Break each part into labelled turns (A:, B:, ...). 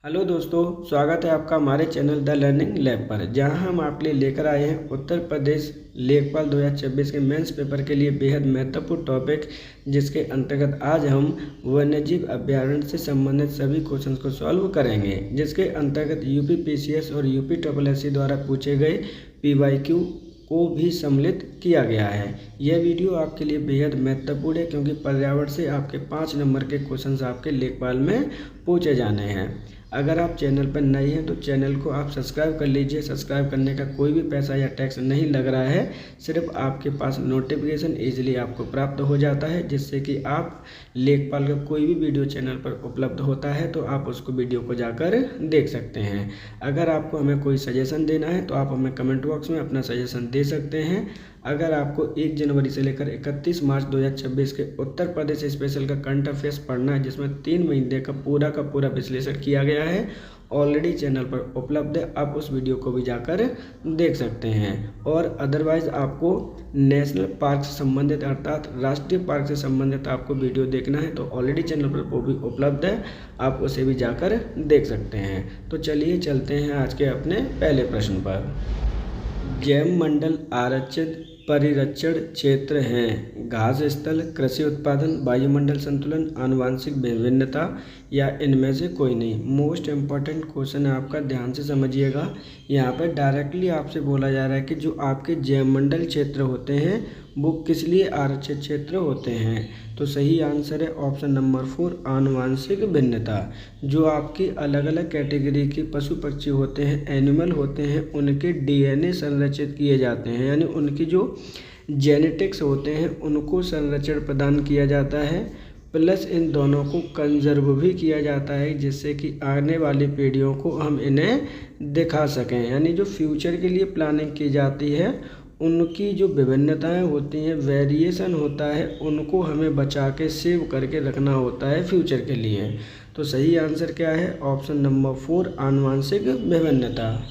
A: Hello दोस्तों, स्वागत है आपका हमारे चैनल द लर्निंग लैब पर, जहां हम आपके लिए लेकर आए हैं उत्तर प्रदेश लेखपाल 2026 के मेंस पेपर के लिए बेहद महत्वपूर्ण टॉपिक, जिसके अंतर्गत आज हम वन्यजीव अभ्यारण्य से संबंधित सभी क्वेश्चंस को सॉल्व करेंगे, जिसके अंतर्गत यूपी पीसीएस और यूपी SSSC द्वारा पूछे गए PYQ को भी सम्मिलित किया गया है। यह वीडियो आपके लिए बेहद महत्वपूर्ण है, क्योंकि पर्यावरण से आपके 5 नंबर के क्वेश्चंस आपके लेखपाल में पूछे जाने हैं। अगर आप चैनल पर नए हैं तो चैनल को आप सब्सक्राइब कर लीजिए। सब्सक्राइब करने का कोई भी पैसा या टैक्स नहीं लग रहा है, सिर्फ आपके पास नोटिफिकेशन इजीली आपको प्राप्त हो जाता है, जिससे कि आप लेखपाल का कोई भी वीडियो चैनल पर उपलब्ध होता है तो आप उसको वीडियो को जाकर देख सकते हैं। अगर आपको हमें कोई सजेशन देना है तो आप हमें कमेंट बॉक्स में अपना सजेशन दे सकते हैं। अगर आपको 1 जनवरी से लेकर 31 मार्च 2026 के उत्तर प्रदेश स्पेशल का करंट अफेयर्स पढ़ना है, जिसमें 3 महीने का पूरा विश्लेषण किया गया है, ऑलरेडी चैनल पर उपलब्ध है, आप उस वीडियो को भी जाकर देख सकते हैं। और अदरवाइज आपको नेशनल पार्क से संबंधित अर्थात राष्ट्रीय पार्क से संबंधित आपको वीडियो देखना है तो ऑलरेडी चैनल पर वो भी उपलब्ध है, आप उसे भी जाकर देख सकते हैं। तो चलिए चलते हैं आज के अपने पहले प्रश्न पर। जैव मंडल आरक्षित परिरक्षण क्षेत्र हैं। घास स्थल, कृषि उत्पादन, वायुमंडल संतुलन, आनुवांशिक विभिन्नता या इनमें से कोई नहीं। मोस्ट इम्पॉर्टेंट क्वेश्चन है आपका, ध्यान से समझिएगा। यहाँ पर डायरेक्टली आपसे बोला जा रहा है कि जो आपके जैव मंडल क्षेत्र होते हैं वो किस लिए आरक्षित क्षेत्र होते हैं। तो सही आंसर है ऑप्शन नंबर 4, आनुवांशिक भिन्नता। जो आपकी अलग अलग कैटेगरी के पशु पक्षी होते हैं, एनिमल होते हैं, उनके DNA संरक्षित किए जाते हैं, यानी उनकी जो जेनेटिक्स होते हैं उनको संरक्षण प्रदान किया जाता है, प्लस इन दोनों को कंजर्व भी किया जाता है, जिससे कि आने वाली पीढ़ियों को हम इन्हें दिखा सकें। यानी जो फ्यूचर के लिए प्लानिंग की जाती है, उनकी जो विभिन्नताएं होती हैं, वेरिएशन होता है, उनको हमें बचा के सेव करके रखना होता है फ्यूचर के लिए। तो सही आंसर क्या है ऑप्शन नंबर 4, आनुवांशिक विभिन्नता।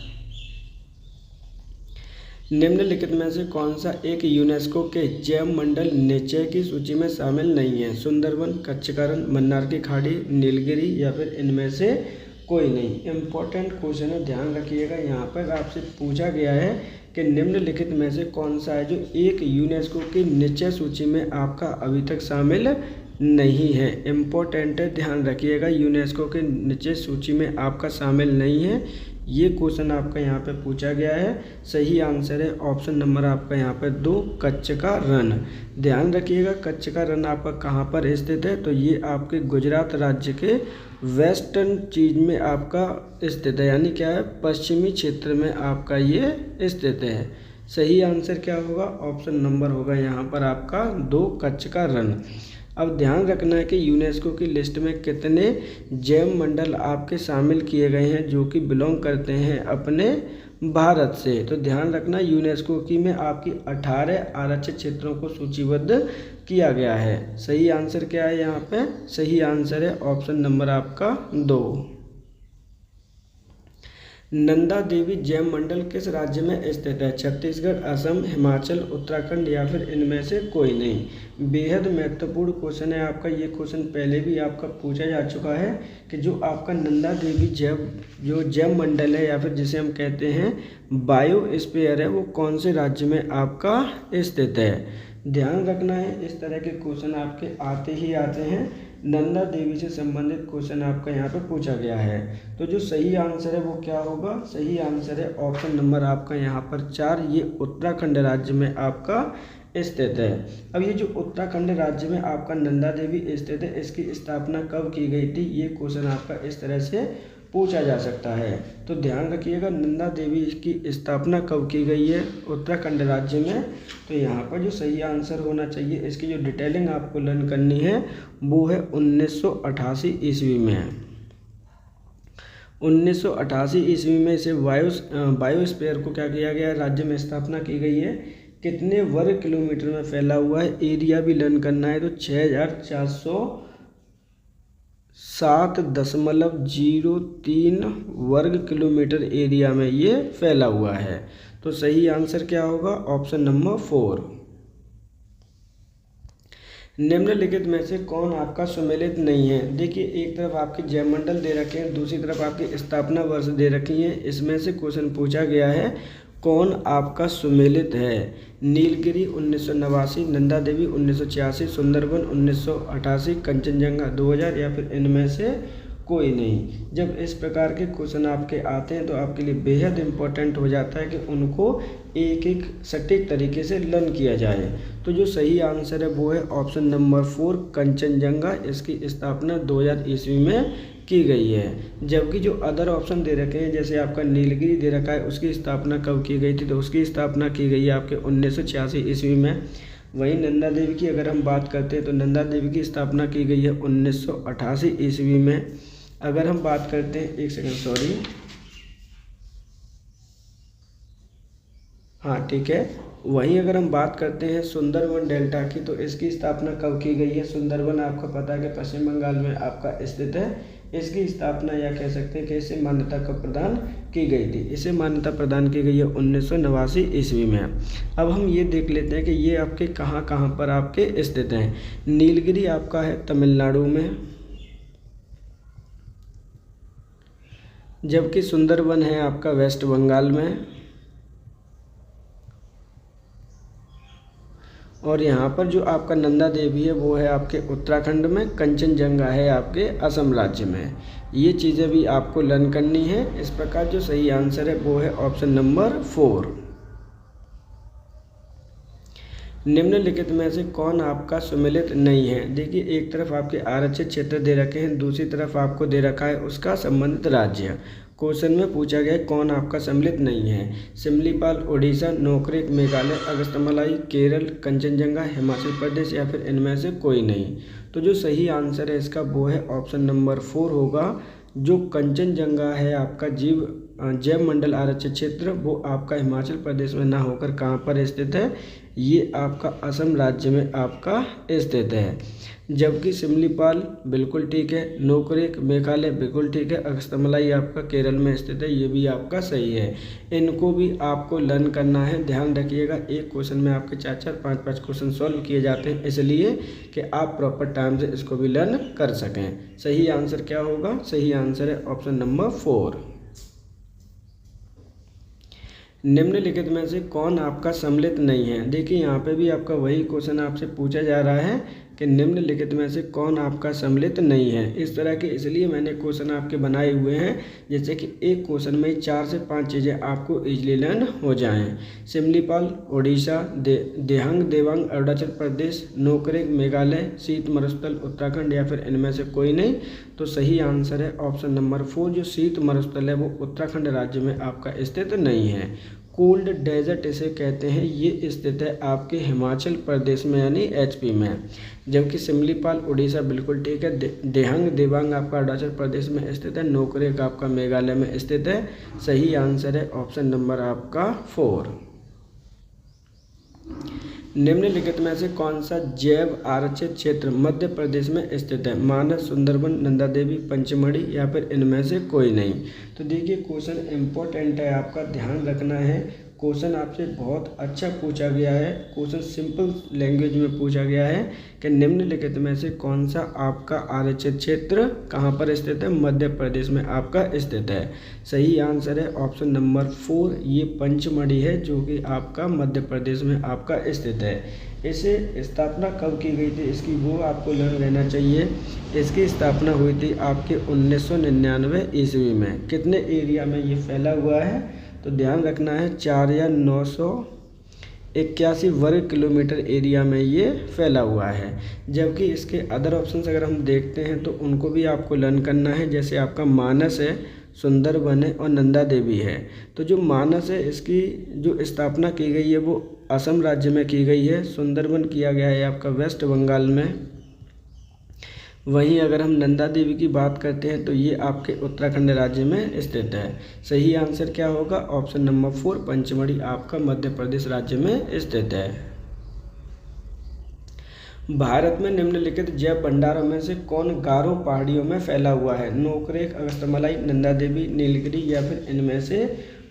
A: निम्नलिखित में से कौन सा एक यूनेस्को के जैव मंडल निश्चय की सूची में शामिल नहीं है। सुंदरवन, कच्छ का रण, मन्नार की खाड़ी, नीलगिरी या फिर इनमें से कोई नहीं। इम्पोर्टेंट क्वेश्चन है, ध्यान रखिएगा। यहाँ पर आपसे पूछा गया है कि निम्नलिखित में से कौन सा है जो एक यूनेस्को की निश्चय सूची में आपका अभी तक शामिल नहीं है। इम्पोर्टेंट है, ध्यान रखिएगा। यूनेस्को के निश्चय सूची में आपका शामिल नहीं है, ये क्वेश्चन आपका यहाँ पे पूछा गया है। सही आंसर है ऑप्शन नंबर आपका यहाँ पे 2, कच्छ का रण। ध्यान रखिएगा, कच्छ का रण आपका कहाँ पर स्थित है, तो ये आपके गुजरात राज्य के वेस्टर्न चीज में आपका स्थित है, यानी क्या है, पश्चिमी क्षेत्र में आपका ये स्थित है। सही आंसर क्या होगा, ऑप्शन नंबर होगा यहाँ पर आपका 2, कच्छ का रण। अब ध्यान रखना है कि यूनेस्को की लिस्ट में कितने जैव मंडल आपके शामिल किए गए हैं जो कि बिलोंग करते हैं अपने भारत से। तो ध्यान रखना, यूनेस्को की में आपकी 18 आरक्षित क्षेत्रों को सूचीबद्ध किया गया है। सही आंसर क्या है यहाँ पे, सही आंसर है ऑप्शन नंबर आपका 2। नंदा देवी जैव मंडल किस राज्य में स्थित है। छत्तीसगढ़, असम, हिमाचल, उत्तराखंड या फिर इनमें से कोई नहीं। बेहद महत्वपूर्ण क्वेश्चन है आपका। ये क्वेश्चन पहले भी आपका पूछा जा चुका है कि जो आपका नंदा देवी जैव मंडल है, या फिर जिसे हम कहते हैं बायोस्फीयर है, वो कौन से राज्य में आपका स्थित है। ध्यान रखना है, इस तरह के क्वेश्चन आपके आते ही आते हैं। नंदा देवी से संबंधित क्वेश्चन आपका यहाँ पे पूछा गया है। तो जो सही आंसर है वो क्या होगा, सही आंसर है ऑप्शन नंबर आपका यहाँ पर 4, ये उत्तराखंड राज्य में आपका स्थित है। अब ये जो उत्तराखंड राज्य में आपका नंदा देवी स्थित है, इसकी स्थापना कब की गई थी, ये क्वेश्चन आपका इस तरह से पूछा जा सकता है। तो ध्यान रखिएगा, नंदा देवी की स्थापना कब की गई है उत्तराखंड राज्य में। तो यहाँ पर जो सही आंसर होना चाहिए, इसकी जो डिटेलिंग आपको लर्न करनी है वो है 1988 ईस्वी में। 1988 ईस्वी में इसे बायोस्फीयर को क्या किया गया, राज्य में स्थापना की गई है। कितने वर्ग किलोमीटर में फैला हुआ है, एरिया भी लर्न करना है। तो 6407.03 वर्ग किलोमीटर एरिया में ये फैला हुआ है। तो सही आंसर क्या होगा, ऑप्शन नंबर 4। निम्नलिखित में से कौन आपका सुमेलित नहीं है। देखिए, एक तरफ आपके जयमंडल दे रखे हैं, दूसरी तरफ आपकी स्थापना वर्ष दे रखी है। इसमें से क्वेश्चन पूछा गया है कौन आपका सुमेलित है। नीलगिरी 1989, नंदा देवी 1986, सुंदरबन 1988, कंचनजंगा 2000 या फिर इनमें से कोई नहीं। जब इस प्रकार के क्वेश्चन आपके आते हैं तो आपके लिए बेहद इम्पोर्टेंट हो जाता है कि उनको एक एक सटीक तरीके से लर्न किया जाए। तो जो सही आंसर है वो है ऑप्शन नंबर 4 कंचनजंगा। इसकी स्थापना 2000 ईस्वी में की गई है। जबकि जो अदर ऑप्शन दे रखे हैं, जैसे आपका नीलगिरी दे रखा है, उसकी स्थापना कब की गई थी, तो उसकी स्थापना की गई है आपके 1986 ईस्वी में। वहीं नंदा देवी की अगर हम बात करते हैं तो नंदा देवी की स्थापना की गई है 1988 ईस्वी में। अगर हम बात करते हैं, एक सेकंड, सॉरी, हाँ ठीक है। वहीं अगर हम बात करते हैं सुंदरबन डेल्टा की, तो इसकी स्थापना कब की गई है। सुंदरबन आपको पता है कि पश्चिम बंगाल में आपका स्थित है। इसकी स्थापना या कह सकते हैं कि इसे मान्यता कब प्रदान की गई थी। इसे मान्यता प्रदान की गई है 1989 ईस्वी में। अब हम ये देख लेते हैं कि ये आपके कहाँ कहाँ पर आपके स्थित हैं। नीलगिरी आपका है तमिलनाडु में, जबकि सुंदरबन है आपका वेस्ट बंगाल में, और यहाँ पर जो आपका नंदा देवी है वो है आपके उत्तराखंड में, कंचनजंगा है आपके असम राज्य में। ये चीज़ें भी आपको लर्न करनी है। इस प्रकार जो सही आंसर है वो है ऑप्शन नंबर 4। निम्नलिखित में से कौन आपका सुमेलित नहीं है। देखिए, एक तरफ आपके आरक्षित क्षेत्र दे रखे हैं, दूसरी तरफ आपको दे रखा है उसका संबंधित राज्य। क्वेश्चन में पूछा गया है कौन आपका सम्मिलित नहीं है। सिमलीपाल उड़ीसा, नोकरेक मेघालय, अगस्तमलाई केरल, कंचनजंगा हिमाचल प्रदेश या फिर इनमें से कोई नहीं। तो जो सही आंसर है इसका वो है ऑप्शन नंबर 4 होगा। जो कंचनजंगा है आपका जैव मंडल आरक्षित क्षेत्र, वो आपका हिमाचल प्रदेश में ना होकर कहाँ पर स्थित है, ये आपका असम राज्य में आपका स्थित है। जबकि सिमलीपाल बिल्कुल ठीक है, नोकरेक मेघालय बिल्कुल ठीक है, अगस्तमलाई आपका केरल में स्थित है, ये भी आपका सही है। इनको भी आपको लर्न करना है। ध्यान रखिएगा, एक क्वेश्चन में आपके 4-4, 5-5 क्वेश्चन सॉल्व किए जाते हैं, इसलिए कि आप प्रॉपर टाइम से इसको भी लर्न कर सकें। सही आंसर क्या होगा। सही आंसर है ऑप्शन नंबर 4। निम्नलिखित में से कौन आपका सम्मिलित नहीं है। देखिए, यहाँ पे भी आपका वही क्वेश्चन आपसे पूछा जा रहा है कि निम्नलिखित में से कौन आपका सम्मिलित नहीं है। इस तरह के इसलिए मैंने क्वेश्चन आपके बनाए हुए हैं जैसे कि एक क्वेश्चन में 4 से 5 चीज़ें आपको इजीली लर्न हो जाएं। सिमलीपाल उड़ीसा, देहंग देवांग अरुणाचल प्रदेश, नोकरेक मेघालय, शीत मरुस्थल उत्तराखंड या फिर इनमें से कोई नहीं। तो सही आंसर है ऑप्शन नंबर 4। जो शीत मरुस्थल है वो उत्तराखंड राज्य में आपका स्थित नहीं है। कोल्ड डेजर्ट इसे कहते हैं, ये स्थित है आपके हिमाचल प्रदेश में यानी एचपी में। जबकि सिमलीपाल उड़ीसा बिल्कुल ठीक है, देहंग देवांग आपका अरुणाचल प्रदेश में स्थित है, नोकरेक आपका मेघालय में स्थित है। सही आंसर है ऑप्शन नंबर आपका 4। निम्नलिखित में से कौन सा जैव आरक्षित क्षेत्र मध्य प्रदेश में स्थित है। मानस, सुंदरबन, नंदा देवी, पंचमढ़ी या फिर इनमें से कोई नहीं। तो देखिए, क्वेश्चन इम्पोर्टेंट है, आपका ध्यान रखना है। क्वेश्चन आपसे बहुत अच्छा पूछा गया है। क्वेश्चन सिंपल लैंग्वेज में पूछा गया है कि निम्नलिखित में से कौन सा आपका आरक्षित क्षेत्र कहाँ पर स्थित है। मध्य प्रदेश में आपका स्थित है। सही आंसर है ऑप्शन नंबर 4। ये पंचमढ़ी है जो कि आपका मध्य प्रदेश में आपका स्थित है। इसे स्थापना कब की गई थी इसकी वो आपको लर्न रहना चाहिए। इसकी स्थापना हुई थी आपके 1999 ईस्वी में। कितने एरिया में ये फैला हुआ है तो ध्यान रखना है, 4 या 981 वर्ग किलोमीटर एरिया में ये फैला हुआ है। जबकि इसके अदर ऑप्शंस अगर हम देखते हैं तो उनको भी आपको लर्न करना है। जैसे आपका मानस है, सुंदरबन है और नंदा देवी है। तो जो मानस है इसकी जो स्थापना की गई है वो असम राज्य में की गई है। सुंदरबन किया गया है आपका वेस्ट बंगाल में। वहीं अगर हम नंदा देवी की बात करते हैं तो ये आपके उत्तराखंड राज्य में स्थित है। सही आंसर क्या होगा ऑप्शन नंबर 4 पंचमढ़ी आपका मध्य प्रदेश राज्य में स्थित है। भारत में निम्नलिखित जैव भंडारों में से कौन गारो पहाड़ियों में फैला हुआ है। नोकरेक, अगस्तमलाई, नंदा देवी, नीलगिरी या फिर इनमें से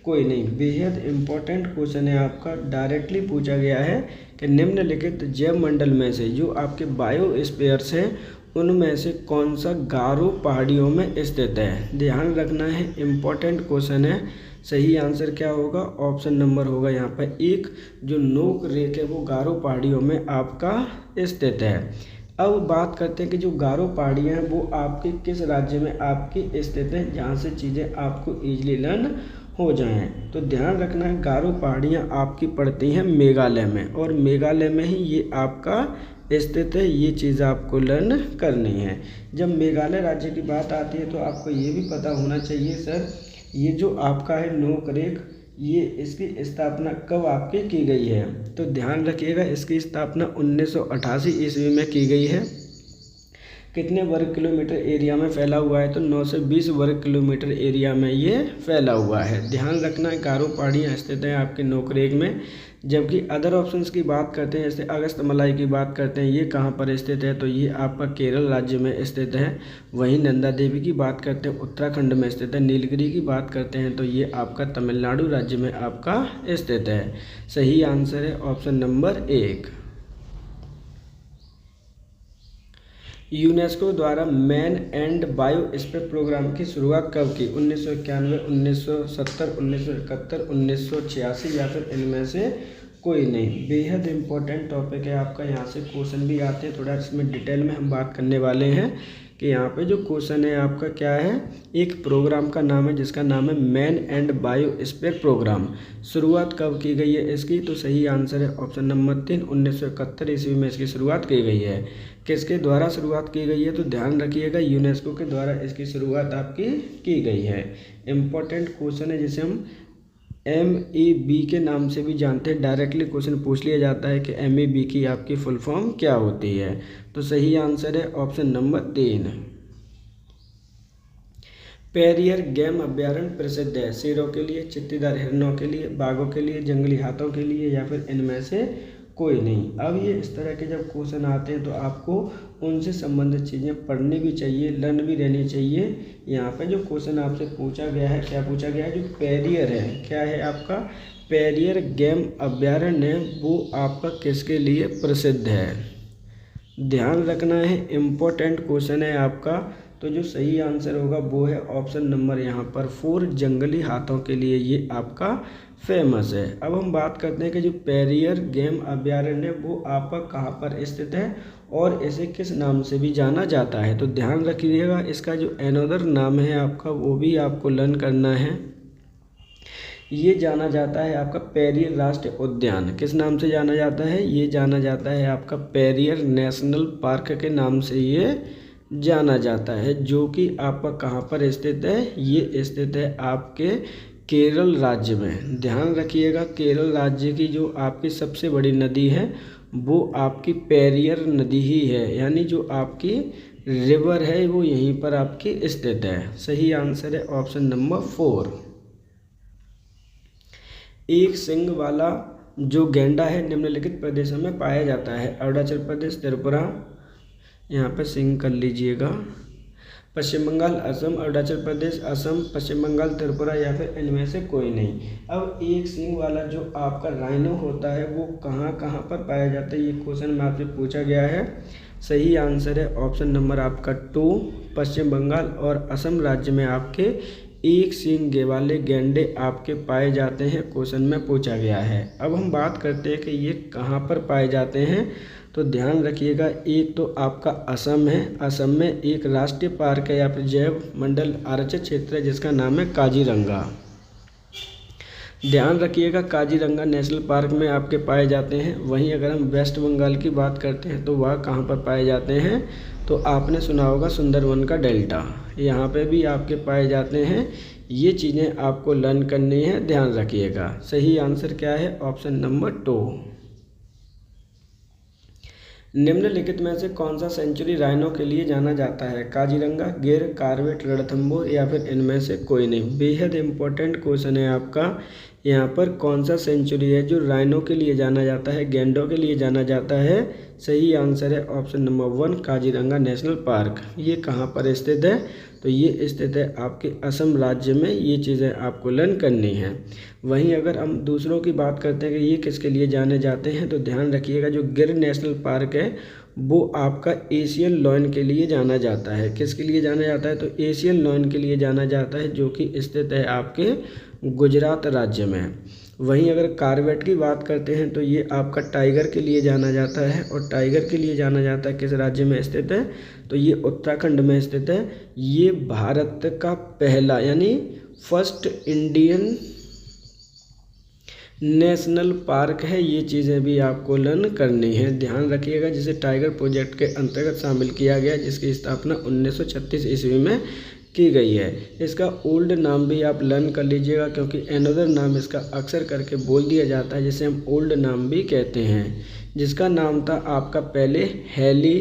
A: कोई नहीं। बेहद इम्पोर्टेंट क्वेश्चन है आपका, डायरेक्टली पूछा गया है कि निम्नलिखित जैव मंडल में से जो आपके बायोस्फीयर्स हैं उनमें से कौन सा गारो पहाड़ियों में स्थित है। ध्यान रखना है, इम्पोर्टेंट क्वेश्चन है। सही आंसर क्या होगा, ऑप्शन नंबर होगा यहाँ पर 1, जो नोक रेक है वो गारो पहाड़ियों में आपका स्थित है। अब बात करते हैं कि जो गारो पहाड़ियाँ हैं वो आपके किस राज्य में आपकी स्थित है, जहाँ से चीज़ें आपको ईजिली लर्न हो जाएं। तो ध्यान रखना है, गारो पहाड़ियाँ आपकी पड़ती हैं मेघालय में, और मेघालय में ही ये आपका स्थित है। ये चीज़ आपको लर्न करनी है। जब मेघालय राज्य की बात आती है तो आपको ये भी पता होना चाहिए सर, ये जो आपका है नोक रेक, ये इसकी स्थापना कब आपकी की गई है। तो ध्यान रखिएगा, इसकी स्थापना 1988 ईस्वी में की गई है। कितने वर्ग किलोमीटर एरिया में फैला हुआ है, तो 920 वर्ग किलोमीटर एरिया में ये फैला हुआ है। ध्यान रखना है, गारो पहाड़ियाँ स्थित हैं आपके नोकरेक में। जबकि अदर ऑप्शंस की बात करते हैं, जैसे अगस्त्यमलाई की बात करते हैं, ये कहाँ पर स्थित है, तो ये आपका केरल राज्य में स्थित है। वहीं नंदा देवी की बात करते हैं, उत्तराखंड में स्थित है। नीलगिरी की बात करते हैं तो ये आपका तमिलनाडु राज्य में आपका स्थित है। सही आंसर है ऑप्शन नंबर 1। यूनेस्को द्वारा मैन एंड बायोस्फीयर प्रोग्राम की शुरुआत कब की, 1991, 1970, 1971, 1986 या फिर इनमें से कोई नहीं। बेहद इंपॉर्टेंट टॉपिक है आपका, यहाँ से क्वेश्चन भी आते हैं। थोड़ा इसमें डिटेल में हम बात करने वाले हैं कि यहाँ पे जो क्वेश्चन है आपका क्या है, एक प्रोग्राम का नाम है जिसका नाम है मैन एंड बायोस्फीयर प्रोग्राम। शुरुआत कब की गई है इसकी, तो सही आंसर है ऑप्शन नंबर 3, 1971 ईस्वी में इसकी शुरुआत की गई है। किसके द्वारा शुरुआत की गई है, तो ध्यान रखिएगा यूनेस्को के द्वारा इसकी शुरुआत आपकी की गई है। इम्पोर्टेंट क्वेश्चन है जिसे हम MEB के नाम से भी जानते हैं। डायरेक्टली क्वेश्चन पूछ लिया जाता है कि MEB की आपकी फुल फॉर्म क्या होती है। तो सही आंसर है ऑप्शन नंबर 3। पेरियर गेम अभ्यारण्य प्रसिद्ध है शेरों के लिए, चित्तीदार हिरणों के लिए, बाघों के लिए, जंगली हाथों के लिए, या फिर इनमें से कोई नहीं। अब ये इस तरह के जब क्वेश्चन आते हैं तो आपको उनसे संबंधित चीज़ें पढ़नी भी चाहिए, लर्न भी रहनी चाहिए। यहाँ पे जो क्वेश्चन आपसे पूछा गया है, क्या पूछा गया है, जो पेरियर है, क्या है आपका पेरियर गेम अभ्यारण्य, वो आपका किसके लिए प्रसिद्ध है। ध्यान रखना है, इम्पोर्टेंट क्वेश्चन है आपका। तो जो सही आंसर होगा वो है ऑप्शन नंबर यहाँ पर 4, जंगली हाथों के लिए ये आपका फेमस है। अब हम बात करते हैं कि जो पेरियर गेम अभ्यारण्य वो आपका कहाँ पर स्थित है और इसे किस नाम से भी जाना जाता है। तो ध्यान रखिएगा, इसका जो अनदर नाम है आपका वो भी आपको लर्न करना है। ये जाना जाता है आपका पेरियर राष्ट्रीय उद्यान। किस नाम से जाना जाता है, ये जाना जाता है आपका पेरियर नेशनल पार्क के नाम से ये जाना जाता है, जो कि आपका कहाँ पर स्थित है, ये स्थित है आपके केरल राज्य में। ध्यान रखिएगा, केरल राज्य की जो आपकी सबसे बड़ी नदी है वो आपकी पेरियर नदी ही है, यानी जो आपकी रिवर है वो यहीं पर आपकी स्थित है। सही आंसर है ऑप्शन नंबर 4। एक सींग वाला जो गैंडा है निम्नलिखित प्रदेशों में पाया जाता है, अरुणाचल प्रदेश, त्रिपुरा, यहाँ पर सिंग कर लीजिएगा, पश्चिम बंगाल, असम, अरुणाचल प्रदेश, असम, पश्चिम बंगाल, त्रिपुरा, या फिर इनमें से कोई नहीं। अब एक सींग वाला जो आपका राइनो होता है वो कहाँ कहाँ पर पाया जाता है, ये क्वेश्चन में आपसे पूछा गया है। सही आंसर है ऑप्शन नंबर आपका 2, पश्चिम बंगाल और असम राज्य में आपके एक सींग वाले गैंडे आपके पाए जाते हैं, क्वेश्चन में पूछा गया है। अब हम बात करते हैं कि ये कहाँ पर पाए जाते हैं। तो ध्यान रखिएगा, एक तो आपका असम है, असम में एक राष्ट्रीय पार्क है या फिर जैव मंडल आरक्षित क्षेत्र है जिसका नाम है काजीरंगा। ध्यान रखिएगा, काजीरंगा नेशनल पार्क में आपके पाए जाते हैं। वहीं अगर हम वेस्ट बंगाल की बात करते हैं तो वह कहाँ पर पाए जाते हैं, तो आपने सुना होगा सुंदरवन का डेल्टा, यहाँ पे भी आपके पाए जाते हैं। ये चीज़ें आपको लर्न करनी है, ध्यान रखिएगा। सही आंसर क्या है, ऑप्शन नंबर 2। निम्नलिखित में से कौन सा सेंचुरी राइनो के लिए जाना जाता है, काजीरंगा, गिर, कार्बेट, रणथंभौर, या फिर इनमें से कोई नहीं। बेहद इंपॉर्टेंट क्वेश्चन है आपका, यहाँ पर कौन सा सेंचुरी है जो राइनो के लिए जाना जाता है, गैंडों के लिए जाना जाता है? सही आंसर है option number 1 Kaziranga national park. ये कहाँ पर स्थित है? तो ये स्थित है आपके असम राज्य में। ये चीज़ें आपको लर्न करनी है। वहीं अगर हम दूसरों की बात करते हैं कि ये किसके लिए जाने जाते हैं, तो ध्यान रखिएगा जो गिर नेशनल पार्क है वो आपका एशियन लॉयन के लिए जाना जाता है। किसके लिए जाना जाता है? तो एशियन लॉयन के लिए जाना जाता है, जो कि स्थित है आपके गुजरात राज्य में। वहीं अगर कार्बेट की बात करते हैं तो ये आपका टाइगर के लिए जाना जाता है, और टाइगर के लिए जाना जाता है किस राज्य में स्थित है? तो ये उत्तराखंड में स्थित है। ये भारत का पहला यानी फर्स्ट इंडियन नेशनल पार्क है। ये चीज़ें भी आपको लर्न करनी है, ध्यान रखिएगा। जिसे टाइगर प्रोजेक्ट के अंतर्गत शामिल किया गया, जिसकी स्थापना 1936 ईस्वी में की गई है। इसका ओल्ड नाम भी आप लर्न कर लीजिएगा, क्योंकि एनदर नाम इसका अक्सर करके बोल दिया जाता है, जिसे हम ओल्ड नाम भी कहते हैं, जिसका नाम था आपका पहले हेली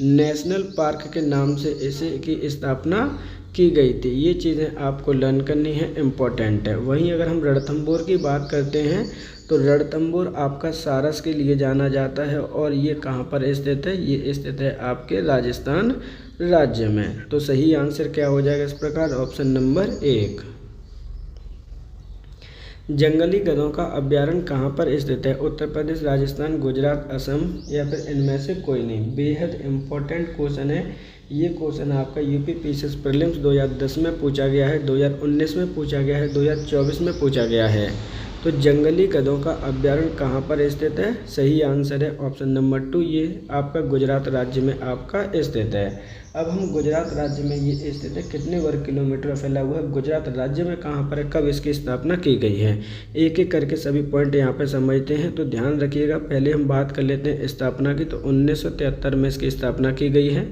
A: नेशनल पार्क के नाम से इसे की स्थापना की गई थी। ये चीज़ें आपको लर्न करनी है, इम्पोर्टेंट है। वहीं अगर हम रणथंभौर की बात करते हैं तो रणथंभौर आपका सारस के लिए जाना जाता है, और ये कहाँ पर स्थित है? ये स्थित है आपके राजस्थान राज्य में। तो सही आंसर क्या हो जाएगा इस प्रकार? Option number 1। जंगली गधों का अभ्यारण्य कहाँ पर स्थित है? उत्तर प्रदेश, राजस्थान, गुजरात, असम, या फिर इनमें से कोई नहीं? बेहद इम्पोर्टेंट क्वेश्चन है। ये क्वेश्चन आपका यूपी पीसीएस प्रीलिम्स 2010 में पूछा गया है, 2019 में पूछा गया है, 2024 में पूछा गया है। तो जंगली गधों का अभ्यारण्य कहाँ पर स्थित है? सही आंसर है ऑप्शन नंबर 2। ये आपका गुजरात राज्य में आपका स्थित है। अब हम गुजरात राज्य में ये स्थित है, कितने वर्ग किलोमीटर फैला हुआ है? गुजरात राज्य में कहाँ पर है? कब इसकी स्थापना की गई है? एक एक करके सभी पॉइंट यहाँ पे समझते हैं, तो ध्यान रखिएगा। पहले हम बात कर लेते हैं स्थापना की। तो 1973 में इसकी स्थापना की गई है।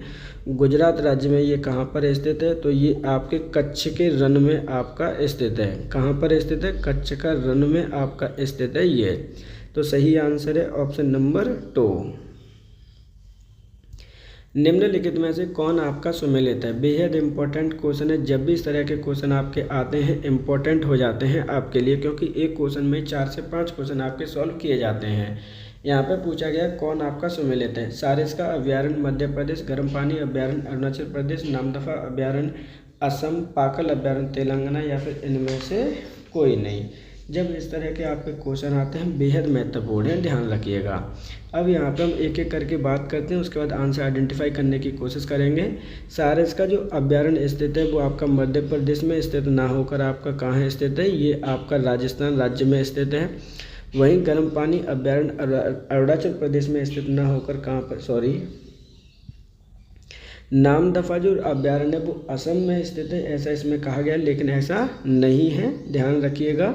A: गुजरात राज्य में ये कहाँ पर स्थित है? तो ये आपके कच्छ के रण में आपका स्थित है। कहाँ पर स्थित है? कच्छ का रण में आपका स्थित है ये। तो सही आंसर है ऑप्शन नंबर 2। निम्नलिखित में से कौन आपका सुमेलित है? बेहद इंपॉर्टेंट क्वेश्चन है। जब भी इस तरह के क्वेश्चन आपके आते हैं, इंपॉर्टेंट हो जाते हैं आपके लिए, क्योंकि एक क्वेश्चन में 4 से 5 क्वेश्चन आपके सॉल्व किए जाते हैं। यहाँ पे पूछा गया कौन आपका सुमेलित है? सारिस्का अभ्यारण्य मध्य प्रदेश, गर्म पानी अभ्यारण्य अरुणाचल प्रदेश, नामदफा अभ्यारण्य असम, पाकल अभ्यारण्य तेलंगाना, या फिर इनमें से कोई नहीं? जब इस तरह के आपके क्वेश्चन आते हैं बेहद महत्वपूर्ण है, ध्यान रखिएगा। अब यहाँ पे हम एक एक करके बात करते हैं, उसके बाद आंसर आइडेंटिफाई करने की कोशिश करेंगे। सारस का जो अभ्यारण्य स्थित है वो आपका मध्य प्रदेश में स्थित ना होकर आपका कहाँ स्थित है? ये आपका राजस्थान राज्य में स्थित है। वहीं गर्म पानी अभ्यारण्य अरुणाचल प्रदेश में स्थित ना होकर कहाँ पर, नामदफा जो अभ्यारण्य है वो असम में स्थित है, ऐसा इसमें कहा गया, लेकिन ऐसा नहीं है, ध्यान रखिएगा।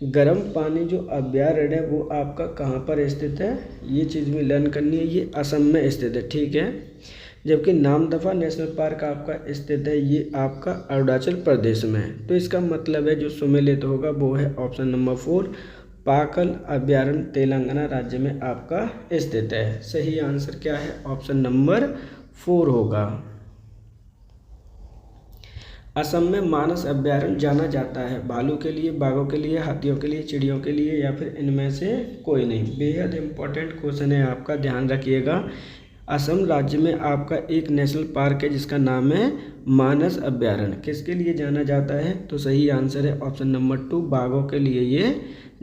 A: गर्म पानी जो अभ्यारण्य है वो आपका कहाँ पर स्थित है? ये चीज़ भी लर्न करनी है, ये असम में स्थित है, ठीक है। जबकि नामदफा नेशनल पार्क आपका स्थित है ये आपका अरुणाचल प्रदेश में। तो इसका मतलब है जो सुमेलित होगा वो है ऑप्शन नंबर 4, पाकल अभ्यारण्य तेलंगाना राज्य में आपका स्थित है। सही आंसर क्या है? ऑप्शन नंबर 4 होगा। असम में मानस अभ्यारण्य जाना जाता है भालू के लिए, बाघों के लिए, हाथियों के लिए, चिड़ियों के लिए, या फिर इनमें से कोई नहीं? बेहद इंपॉर्टेंट क्वेश्चन है आपका, ध्यान रखिएगा। असम राज्य में आपका एक नेशनल पार्क है जिसका नाम है मानस अभ्यारण्य। किसके लिए जाना जाता है? तो सही आंसर है ऑप्शन नंबर 2, बाघों के लिए ये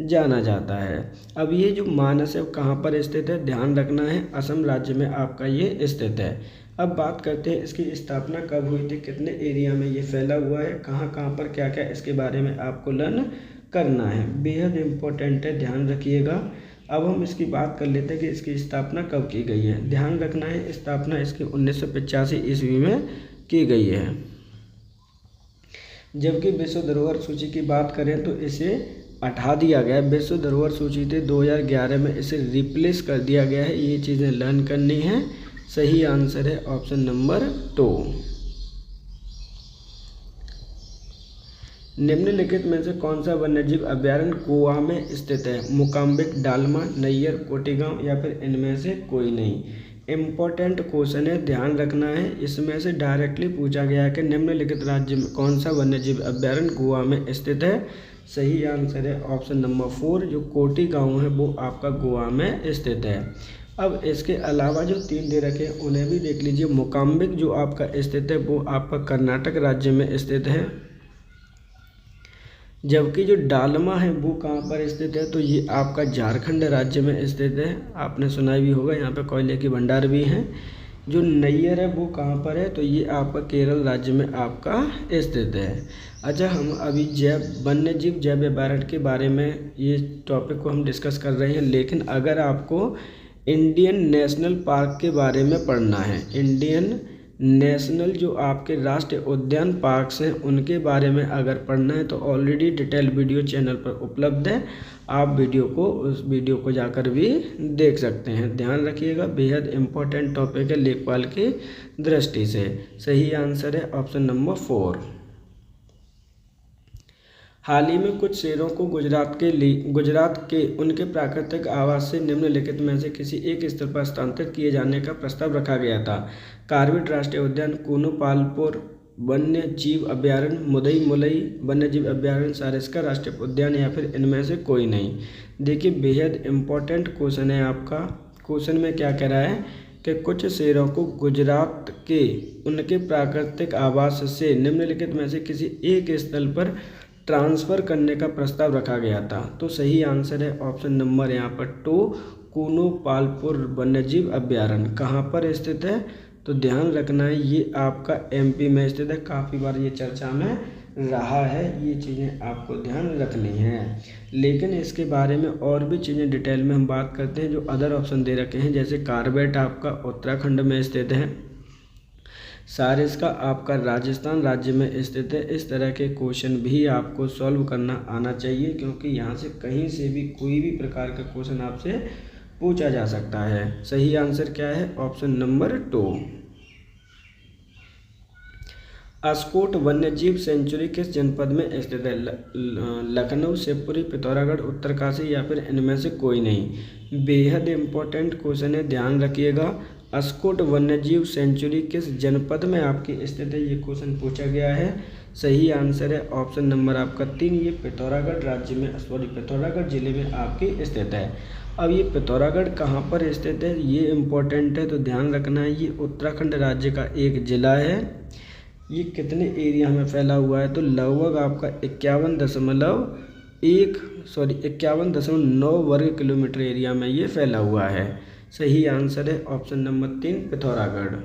A: जाना जाता है। अब ये जो मानस है कहाँ पर स्थित है? ध्यान रखना है, असम राज्य में आपका ये स्थित है। अब बात करते हैं इसकी स्थापना कब हुई थी, कितने एरिया में ये फैला हुआ है, कहाँ कहाँ पर क्या क्या, इसके बारे में आपको लर्न करना है। बेहद इम्पोर्टेंट है, ध्यान रखिएगा। अब हम इसकी बात कर लेते हैं कि इसकी स्थापना कब की गई है। ध्यान रखना है स्थापना इसकी 1985 ईस्वी में की गई है। जबकि विश्व धरोहर सूची की बात करें तो इसे हटा दिया गया है। विश्व धरोहर सूची थी 2011 में, इसे रिप्लेस कर दिया गया है। ये चीज़ें लर्न करनी है। सही आंसर है ऑप्शन नंबर 2। निम्नलिखित में से कौन सा वन्यजीव अभ्यारण्य गोवा में स्थित है? मुकाम्बिक, डालमा, नैयर, कोटीगांव, या फिर इनमें से कोई नहीं? इम्पोर्टेंट क्वेश्चन है, ध्यान रखना है। इसमें से डायरेक्टली पूछा गया है कि निम्नलिखित राज्य में कौन सा वन्यजीव अभ्यारण्य गोवा में स्थित है। सही आंसर है ऑप्शन नंबर 4, जो कोटी गांव है वो आपका गोवा में स्थित है। अब इसके अलावा जो 3 दे रखे हैं उन्हें भी देख लीजिए। मोकाम्बिक जो आपका स्थित है वो आपका कर्नाटक राज्य में स्थित है, जबकि जो डालमा है वो कहाँ पर स्थित है, तो ये आपका झारखंड राज्य में स्थित है। आपने सुना भी होगा, यहाँ पे कोयले की भंडार भी हैं। जो नैयर है वो कहाँ पर है, तो ये आपका केरल राज्य में आपका स्थित है। अच्छा, हम अभी वन्य जीव जैव अभयारण्य के बारे में ये टॉपिक को हम डिस्कस कर रहे हैं, लेकिन अगर आपको इंडियन नेशनल पार्क के बारे में पढ़ना है, इंडियन नेशनल जो आपके राष्ट्रीय उद्यान पार्क्स हैं उनके बारे में अगर पढ़ना है तो ऑलरेडी डिटेल वीडियो चैनल पर उपलब्ध है। आप उस वीडियो को जाकर भी देख सकते हैं। ध्यान रखिएगा, बेहद इम्पोर्टेंट टॉपिक है लेखपाल की दृष्टि से। सही आंसर है ऑप्शन नंबर 4। हाल ही में कुछ शेरों को गुजरात के उनके प्राकृतिक आवास से निम्नलिखित में से किसी एक स्थल पर स्थानांतरित किए जाने का प्रस्ताव रखा गया था। कार्बेट राष्ट्रीय उद्यान, कूनो पालपुर वन्य जीव अभयारण्य, मुदई मुलई वन्य जीव अभयारण्य, सारिस्का राष्ट्रीय उद्यान, या फिर इनमें से कोई नहीं। देखिए, बेहद इम्पोर्टेंट क्वेश्चन है आपका। क्वेश्चन में क्या कह रहा है कि कुछ शेरों को गुजरात के उनके प्राकृतिक आवास से निम्नलिखित में से किसी एक स्थल पर ट्रांसफ़र करने का प्रस्ताव रखा गया था। तो सही आंसर है ऑप्शन नंबर यहाँ पर 2, कूनो पालपुर वन्यजीव अभयारण्य। कहाँ पर स्थित है, तो ध्यान रखना है ये आपका एमपी में स्थित है। काफ़ी बार ये चर्चा में रहा है, ये चीज़ें आपको ध्यान रखनी है। लेकिन इसके बारे में और भी चीज़ें डिटेल में हम बात करते हैं। जो अदर ऑप्शन दे रखे हैं, जैसे कार्बेट आपका उत्तराखंड में स्थित है, सारिस्का आपका राजस्थान राज्य में स्थित है। इस तरह के क्वेश्चन भी आपको सॉल्व करना आना चाहिए, क्योंकि यहाँ से कहीं से भी कोई भी प्रकार का क्वेश्चन आपसे पूछा जा सकता है। सही आंसर क्या है, ऑप्शन नंबर 2। अस्कोट वन्यजीव सेंचुरी किस जनपद में स्थित है? लखनऊ, शिवपुरी, पिथौरागढ़, उत्तरकाशी, या फिर इनमें से कोई नहीं। बेहद इम्पोर्टेंट क्वेश्चन है, ध्यान रखिएगा। अस्कोट वन्यजीव सेंचुरी किस जनपद में आपकी स्थित है, ये क्वेश्चन पूछा गया है। सही आंसर है ऑप्शन नंबर आपका 3, ये पिथौरागढ़ राज्य में पिथौरागढ़ जिले में आपकी स्थित है। अब ये पिथौरागढ़ कहाँ पर स्थित है, ये इम्पोर्टेंट है, तो ध्यान रखना है। ये उत्तराखंड राज्य का एक जिला है। ये कितने एरिया में फैला हुआ है, तो लगभग आपका 51.9 वर्ग किलोमीटर एरिया में ये फैला हुआ है। सही आंसर है ऑप्शन नंबर 3, पिथौरागढ़।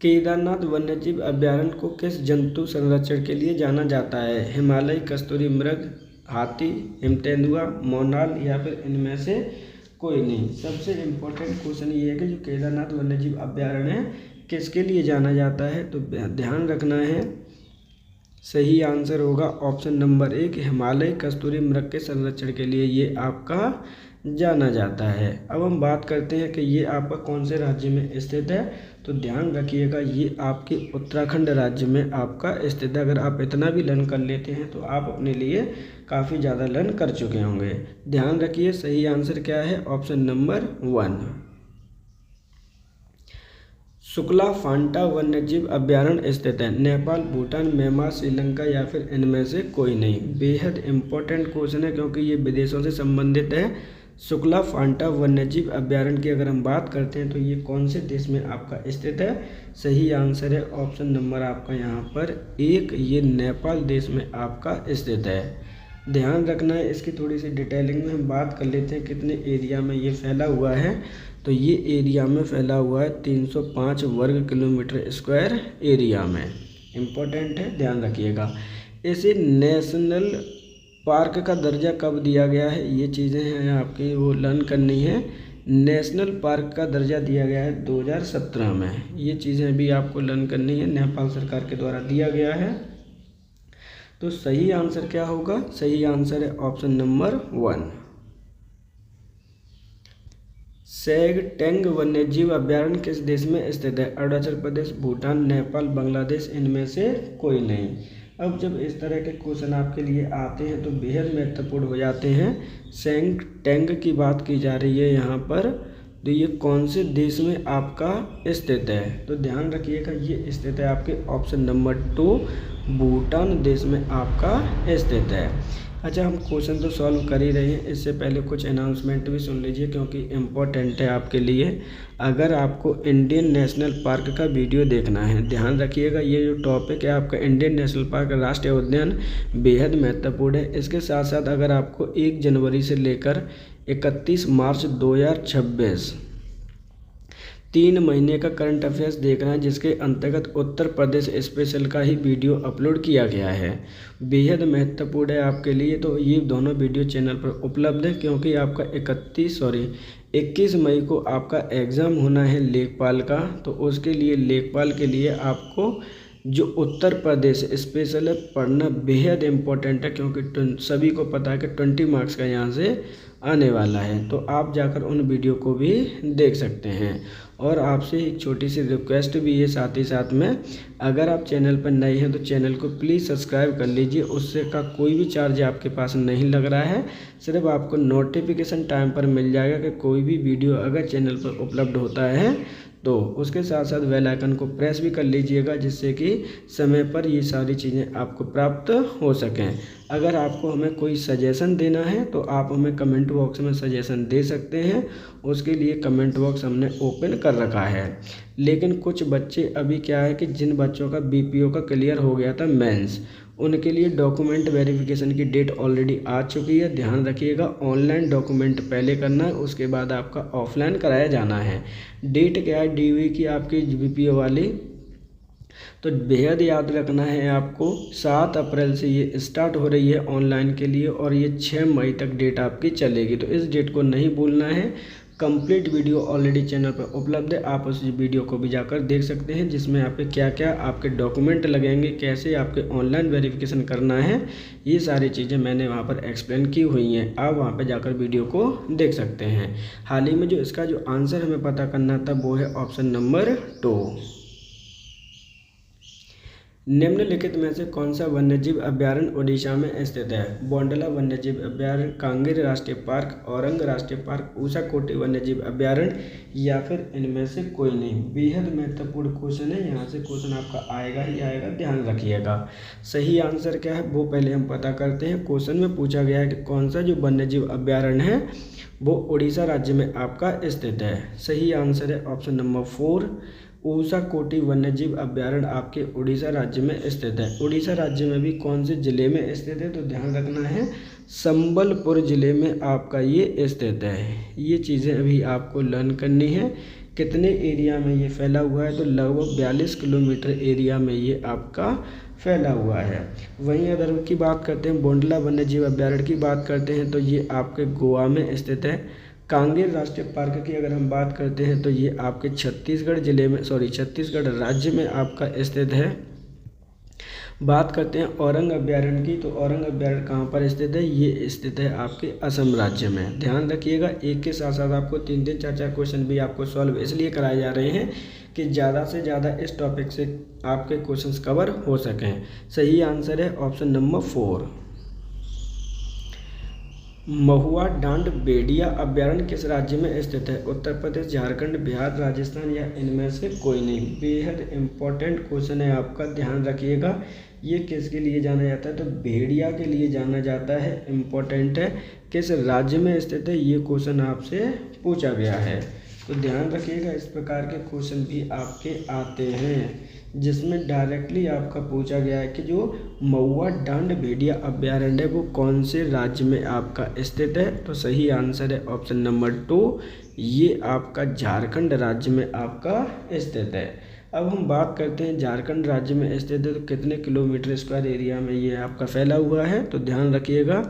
A: केदारनाथ वन्यजीव अभयारण्य को किस जंतु संरक्षण के लिए जाना जाता है? हिमालयी कस्तूरी मृग, हाथी, हिमतेंदुआ, मोनाल, या फिर इनमें से कोई नहीं। सबसे इम्पोर्टेंट क्वेश्चन ये है कि जो केदारनाथ वन्यजीव अभयारण्य है किसके लिए जाना जाता है, तो ध्यान रखना है। सही आंसर होगा ऑप्शन नंबर 1, हिमालय कस्तूरी मृग के संरक्षण के लिए ये आपका जाना जाता है। अब हम बात करते हैं कि ये आपका कौन से राज्य में स्थित है, तो ध्यान रखिएगा ये आपके उत्तराखंड राज्य में आपका स्थित है। अगर आप इतना भी लर्न कर लेते हैं तो आप अपने लिए काफ़ी ज़्यादा लर्न कर चुके होंगे। ध्यान रखिए, सही आंसर क्या है, ऑप्शन नंबर 1। शुक्ला फांटा वन्यजीव अभयारण्य स्थित है? नेपाल, भूटान, म्यांमार, श्रीलंका, या फिर इनमें से कोई नहीं। बेहद इम्पोर्टेंट क्वेश्चन है, क्योंकि ये विदेशों से संबंधित है। शुक्ला फांटा वन्यजीव अभयारण्य की अगर हम बात करते हैं तो ये कौन से देश में आपका स्थित है? सही आंसर है ऑप्शन नंबर आपका यहाँ पर 1, ये नेपाल देश में आपका स्थित है। ध्यान रखना है, इसकी थोड़ी सी डिटेलिंग में हम बात कर लेते हैं कितने एरिया में ये फैला हुआ है। तो ये एरिया में फैला हुआ है 305 वर्ग किलोमीटर स्क्वायर एरिया में। इम्पोर्टेंट है, ध्यान रखिएगा। इसे नेशनल पार्क का दर्जा कब दिया गया है, ये चीज़ें हैं आपकी वो लर्न करनी है। नेशनल पार्क का दर्जा दिया गया है 2017 में। ये चीज़ें भी आपको लर्न करनी है, नेपाल सरकार के द्वारा दिया गया है। तो सही आंसर क्या होगा? सही आंसर है ऑप्शन नंबर 1। सैगटेंग वन्यजीव अभयारण्य किस देश में स्थित है? अरुणाचल प्रदेश, भूटान, नेपाल, बांग्लादेश, इनमें से कोई नहीं। अब जब इस तरह के क्वेश्चन आपके लिए आते हैं तो बेहद महत्वपूर्ण हो जाते हैं। सैगटेंग की बात की जा रही है यहाँ पर। तो ये कौन से देश में आपका स्थित है? तो ध्यान रखिएगा, ये स्थित है आपके ऑप्शन नंबर 2 भूटान देश में आपका स्थित है। अच्छा, हम क्वेश्चन तो सॉल्व कर ही रहे हैं, इससे पहले कुछ अनाउंसमेंट भी सुन लीजिए क्योंकि इम्पोर्टेंट है आपके लिए। अगर आपको इंडियन नेशनल पार्क का वीडियो देखना है, ध्यान रखिएगा, ये जो टॉपिक है आपका इंडियन नेशनल पार्क राष्ट्रीय उद्यान बेहद महत्वपूर्ण है। इसके साथ साथ अगर आपको 1 जनवरी से लेकर 31 मार्च 2026 3 महीने का करंट अफेयर्स देखना है, जिसके अंतर्गत उत्तर प्रदेश स्पेशल का ही वीडियो अपलोड किया गया है, बेहद महत्वपूर्ण है आपके लिए। तो ये दोनों वीडियो चैनल पर उपलब्ध है क्योंकि आपका 21 मई को आपका एग्ज़ाम होना है लेखपाल का। तो उसके लिए लेखपाल के लिए आपको जो उत्तर प्रदेश स्पेशल है पढ़ना बेहद इम्पोर्टेंट है क्योंकि सभी को पता है कि 20 मार्क्स का यहाँ से आने वाला है। तो आप जाकर उन वीडियो को भी देख सकते हैं। और आपसे एक छोटी सी रिक्वेस्ट भी है साथ ही साथ में, अगर आप चैनल पर नए हैं तो चैनल को प्लीज़ सब्सक्राइब कर लीजिए। उससे का कोई भी चार्ज आपके पास नहीं लग रहा है, सिर्फ आपको नोटिफिकेशन टाइम पर मिल जाएगा कि कोई भी वीडियो अगर चैनल पर उपलब्ध होता है तो उसके साथ साथ बेल आइकन को प्रेस भी कर लीजिएगा, जिससे कि समय पर ये सारी चीज़ें आपको प्राप्त हो सकें। अगर आपको हमें कोई सजेशन देना है तो आप हमें कमेंट बॉक्स में सजेशन दे सकते हैं, उसके लिए कमेंट बॉक्स हमने ओपन कर रखा है। लेकिन कुछ बच्चे अभी क्या है कि जिन बच्चों का BPO का क्लियर हो गया था मेंस, उनके लिए डॉक्यूमेंट वेरिफिकेशन की डेट ऑलरेडी आ चुकी है। ध्यान रखिएगा, ऑनलाइन डॉक्यूमेंट पहले करना है, उसके बाद आपका ऑफलाइन कराया जाना है। डेट क्या है DOE की आपकी BPO वाली, तो बेहद याद रखना है आपको, 7 अप्रैल से ये स्टार्ट हो रही है ऑनलाइन के लिए और ये 6 मई तक डेट आपकी चलेगी। तो इस डेट को नहीं भूलना है। कंप्लीट वीडियो ऑलरेडी चैनल पर उपलब्ध है, आप उस वीडियो को भी जाकर देख सकते हैं, जिसमें आपके क्या क्या आपके डॉक्यूमेंट लगेंगे, कैसे आपके ऑनलाइन वेरिफिकेशन करना है, ये सारी चीज़ें मैंने वहाँ पर एक्सप्लेन की हुई हैं। आप वहाँ पर जाकर वीडियो को देख सकते हैं। हाल ही में जो इसका जो आंसर हमें पता करना था वो है ऑप्शन नंबर 2। निम्नलिखित में से कौन सा वन्यजीव अभ्यारण्य ओडिशा में स्थित है? बोंडला वन्यजीव अभ्यारण्य, कांगेर राष्ट्रीय पार्क, औरंग राष्ट्रीय पार्क, ऊषा कोटी वन्यजीव अभ्यारण्य, या फिर इनमें से कोई नहीं। बेहद महत्वपूर्ण क्वेश्चन है, यहाँ से क्वेश्चन आपका आएगा ही आएगा, ध्यान रखिएगा। सही आंसर क्या है वो पहले हम पता करते हैं। क्वेश्चन में पूछा गया है कि कौन सा जो वन्यजीव अभ्यारण्य है वो उड़ीसा राज्य में आपका स्थित है। सही आंसर है ऑप्शन नंबर 4 ऊषा कोटी वन्यजीव अभ्यारण्य आपके उड़ीसा राज्य में स्थित है। उड़ीसा राज्य में भी कौन से जिले में स्थित है? तो ध्यान रखना है, संबलपुर जिले में आपका ये स्थित है। ये चीज़ें अभी आपको लर्न करनी है। कितने एरिया में ये फैला हुआ है? तो लगभग 42 किलोमीटर एरिया में ये आपका फैला हुआ है। वहीं अगर की बात करते हैं, बोंडला वन्यजीव अभ्यारण्य की बात करते हैं तो ये आपके गोवा में स्थित है। कांगेर राष्ट्रीय पार्क की अगर हम बात करते हैं तो ये आपके छत्तीसगढ़ राज्य में आपका स्थित है। बात करते हैं औरंग अभ्यारण्य की, तो औरंग अभ्यारण्य कहाँ पर स्थित है? ये स्थित है आपके असम राज्य में। ध्यान रखिएगा, एक के साथ साथ आपको 3-3 4-4 क्वेश्चन भी आपको सॉल्व इसलिए कराए जा रहे हैं कि ज़्यादा से ज़्यादा इस टॉपिक से आपके क्वेश्चंस कवर हो सकें। सही आंसर है ऑप्शन नंबर 4। महुआ डांड बेडिया अभ्यारण्य किस राज्य में स्थित है? उत्तर प्रदेश, झारखंड, बिहार, राजस्थान, या इनमें से कोई नहीं। बेहद इम्पोर्टेंट क्वेश्चन है आपका, ध्यान रखिएगा। ये किसके लिए जाना जाता है? तो भेड़िया के लिए जाना जाता है। इम्पोर्टेंट है, किस राज्य में स्थित है, ये क्वेश्चन आपसे पूछा गया है। तो ध्यान रखिएगा, इस प्रकार के क्वेश्चन भी आपके आते हैं जिसमें डायरेक्टली आपका पूछा गया है कि जो महुआ डांड भेड़िया अभ्यारण्य है वो कौन से राज्य में आपका स्थित है। तो सही आंसर है ऑप्शन नंबर 2, ये आपका झारखंड राज्य में आपका स्थित है। अब हम बात करते हैं झारखंड राज्य में स्थित है तो कितने किलोमीटर स्क्वायर एरिया में ये आपका फैला हुआ है? तो ध्यान रखिएगा,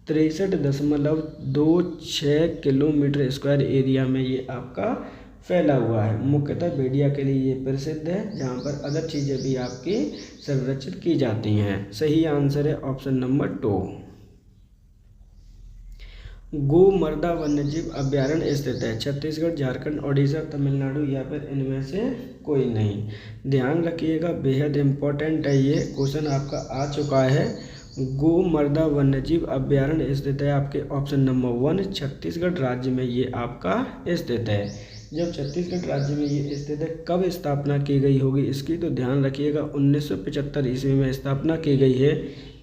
A: 63.26 किलोमीटर स्क्वायर एरिया में ये आपका फैला हुआ है। मुख्यतः भेड़िया के लिए ये प्रसिद्ध है, जहाँ पर अदर चीज़ें भी आपकी संरक्षित की जाती हैं। सही आंसर है ऑप्शन नंबर 2। गोमर्दा वन्यजीव अभ्यारण्य स्थित है छत्तीसगढ़, झारखंड, ओडिशा, तमिलनाडु, या फिर इनमें से कोई नहीं। ध्यान रखिएगा, बेहद इम्पोर्टेंट है ये क्वेश्चन आपका आ चुका है। गोमर्दा वन्यजीव अभ्यारण्य स्थित है आपके ऑप्शन नंबर 1 छत्तीसगढ़ राज्य में ये आपका स्थित है। जब छत्तीसगढ़ राज्य में ये स्थित है, कब स्थापना की गई होगी इसकी तो ध्यान रखिएगा, 1975 ईस्वी में स्थापना की गई है।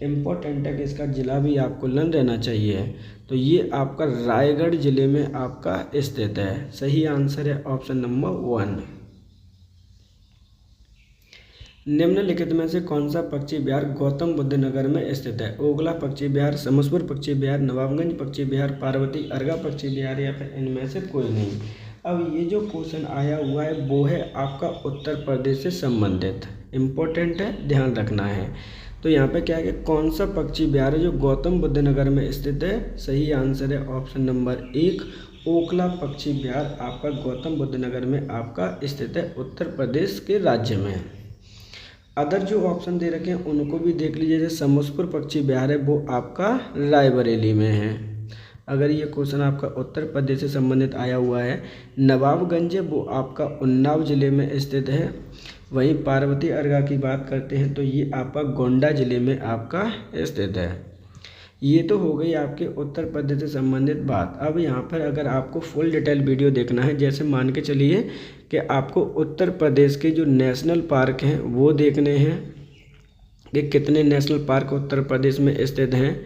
A: इम्पोर्टेंट है कि इसका जिला भी आपको लर्न रहना चाहिए। तो ये आपका रायगढ़ जिले में आपका स्थित है। सही आंसर है ऑप्शन नंबर 1। निम्नलिखित में से कौन सा पक्षी विहार गौतम बुद्ध नगर में स्थित है? ओगला पक्षी विहार, समसपुर पक्षी विहार, नवाबगंज पक्षी विहार, पार्वती अर्गा पक्षी विहार या फिर इनमें से कोई नहीं। अब ये जो क्वेश्चन आया हुआ है वो है आपका उत्तर प्रदेश से संबंधित, इम्पोर्टेंट है, ध्यान रखना है। तो यहाँ पे क्या है कि कौन सा पक्षी विहार है जो गौतम बुद्ध नगर में स्थित है? सही आंसर है ऑप्शन नंबर 1 ओखला पक्षी विहार आपका गौतम बुद्ध नगर में आपका स्थित है, उत्तर प्रदेश के राज्य में। अदर जो ऑप्शन दे रखे हैं उनको भी देख लीजिए। जैसे समसपुर पक्षी विहार है वो आपका रायबरेली में है, अगर ये क्वेश्चन आपका उत्तर प्रदेश से संबंधित आया हुआ है। नवाबगंज है वो आपका उन्नाव जिले में स्थित है। वहीं पार्वती अर्गा की बात करते हैं तो ये आपका गोंडा जिले में आपका स्थित है। ये तो हो गई आपके उत्तर प्रदेश से संबंधित बात। अब यहाँ पर अगर आपको फुल डिटेल वीडियो देखना है, जैसे मान के चलिए कि आपको उत्तर प्रदेश के जो नेशनल पार्क हैं वो देखने हैं कि कितने नेशनल पार्क उत्तर प्रदेश में स्थित हैं।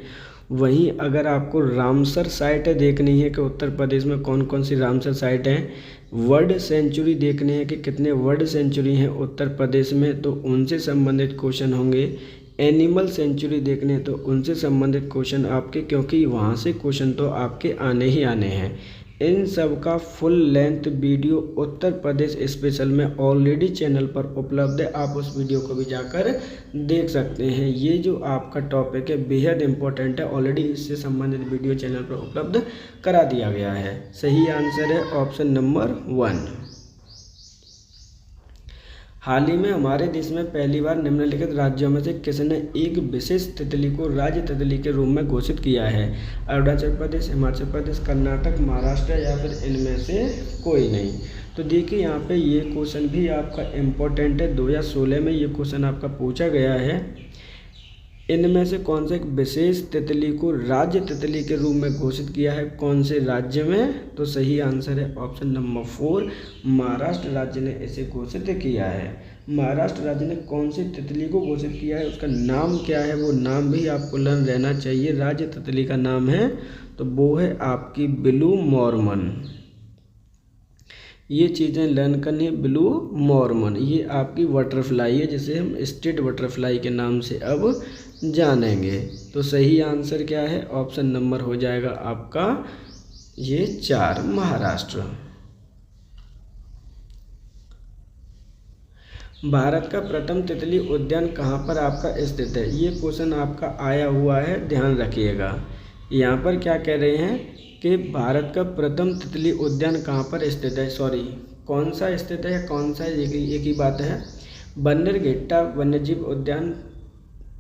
A: वहीं अगर आपको रामसर साइट देखनी है कि उत्तर प्रदेश में कौन कौन सी रामसर साइट हैं, वर्ल्ड सेंचुरी देखनी है कि कितने वर्ल्ड सेंचुरी हैं उत्तर प्रदेश में, तो उनसे संबंधित क्वेश्चन होंगे। एनिमल सेंचुरी देखने तो उनसे संबंधित क्वेश्चन आपके, क्योंकि वहाँ से क्वेश्चन तो आपके आने ही आने हैं। इन सब का full length video Uttar Pradesh special में ऑलरेडी चैनल पर उपलब्ध है, आप उस वीडियो को भी जाकर देख सकते हैं। ये जो आपका टॉपिक है बेहद इंपॉर्टेंट है, ऑलरेडी इससे संबंधित वीडियो चैनल पर उपलब्ध करा दिया गया है। सही आंसर है ऑप्शन नंबर 1। हाल ही में हमारे देश में पहली बार निम्नलिखित राज्यों में से किसने एक विशेष तितली को राज्य तितली के रूप में घोषित किया है? अरुणाचल प्रदेश, हिमाचल प्रदेश, कर्नाटक, महाराष्ट्र या फिर इनमें से कोई नहीं। तो देखिए यहाँ पे ये क्वेश्चन भी आपका इम्पोर्टेंट है, 2016 में ये क्वेश्चन आपका पूछा गया है। इनमें से कौन से एक विशेष तितली को राज्य तितली के रूप में घोषित किया है, कौन से राज्य में? तो सही आंसर है ऑप्शन नंबर 4 महाराष्ट्र राज्य ने इसे घोषित किया है। महाराष्ट्र राज्य ने कौन सी तितली को घोषित किया है, उसका नाम क्या है, वो नाम भी आपको लर्न रहना चाहिए। राज्य तितली का नाम है तो वो है आपकी ब्लू मॉर्मन। ये चीज़ें लर्न करनी है। ब्लू मॉर्मन ये आपकी बटरफ्लाई है जिसे हम स्टेट बटरफ्लाई के नाम से अब जानेंगे। तो सही आंसर क्या है? ऑप्शन नंबर हो जाएगा आपका ये 4 महाराष्ट्र। भारत का प्रथम तितली उद्यान कहाँ पर आपका स्थित है? ये क्वेश्चन आपका आया हुआ है, ध्यान रखिएगा। यहाँ पर क्या कह रहे हैं कि भारत का प्रथम तितली उद्यान कहाँ पर स्थित है, कौन सा स्थित है, कौन सा, एक ही बात है। बन्नेरघट्टा वन्यजीव उद्यान,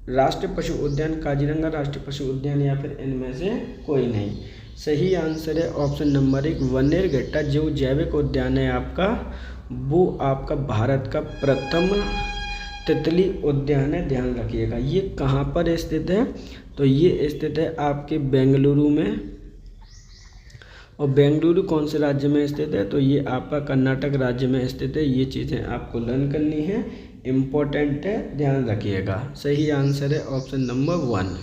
A: राष्ट्रीय पशु उद्यान, काजीरंगा राष्ट्रीय पशु उद्यान या फिर इनमें से कोई नहीं। सही आंसर है ऑप्शन नंबर 1 बन्नेरघट्टा जो जैविक उद्यान है आपका, वो आपका भारत का प्रथम तितली उद्यान है, ध्यान रखिएगा। ये कहाँ पर स्थित है? तो ये स्थित है आपके बेंगलुरु में। और बेंगलुरु कौन से राज्य में स्थित है? तो ये आपका कर्नाटक राज्य में स्थित है। ये चीज़ें आपको लर्न करनी है, इम्पोर्टेंट है, ध्यान रखिएगा। सही आंसर है ऑप्शन नंबर 1।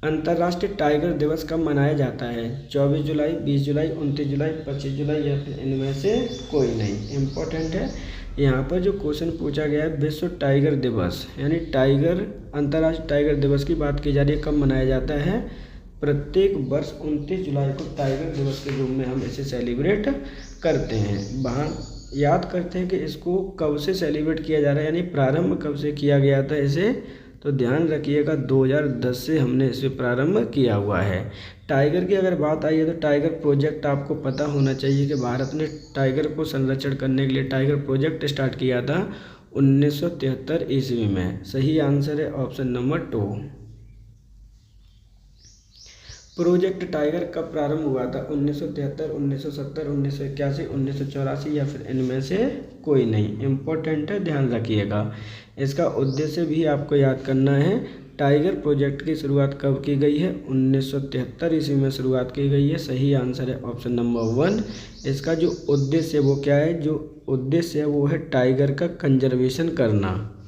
A: अंतर्राष्ट्रीय टाइगर दिवस कब मनाया जाता है? 24 जुलाई, 20 जुलाई, 29 जुलाई, 25 जुलाई या फिर इनमें से कोई नहीं। इम्पोर्टेंट है, यहाँ पर जो क्वेश्चन पूछा गया है विश्व टाइगर दिवस यानी अंतर्राष्ट्रीय टाइगर दिवस की बात की जा रही है, कब मनाया जाता है? प्रत्येक वर्ष 29 जुलाई को टाइगर दिवस के रूप में हम इसे सेलिब्रेट करते हैं। वहाँ याद करते हैं कि इसको कब से सेलिब्रेट किया जा रहा है, यानी प्रारंभ कब से किया गया था इसे, तो ध्यान रखिएगा 2010 से हमने इसे प्रारंभ किया हुआ है। टाइगर की अगर बात आई है तो टाइगर प्रोजेक्ट आपको पता होना चाहिए कि भारत ने टाइगर को संरक्षण करने के लिए टाइगर प्रोजेक्ट स्टार्ट किया था 1973 ईस्वी में। सही आंसर है ऑप्शन नंबर 2। प्रोजेक्ट टाइगर कब प्रारंभ हुआ था? 1973, 1970, 1981, 1984 या फिर इनमें से कोई नहीं। इम्पोर्टेंट है, ध्यान रखिएगा। इसका उद्देश्य भी आपको याद करना है। टाइगर प्रोजेक्ट की शुरुआत कब की गई है? 1973 ईस्वी में शुरुआत की गई है। सही आंसर है ऑप्शन नंबर 1। इसका जो उद्देश्य है वो क्या है? जो उद्देश्य है वो है टाइगर का कंजर्वेशन करना,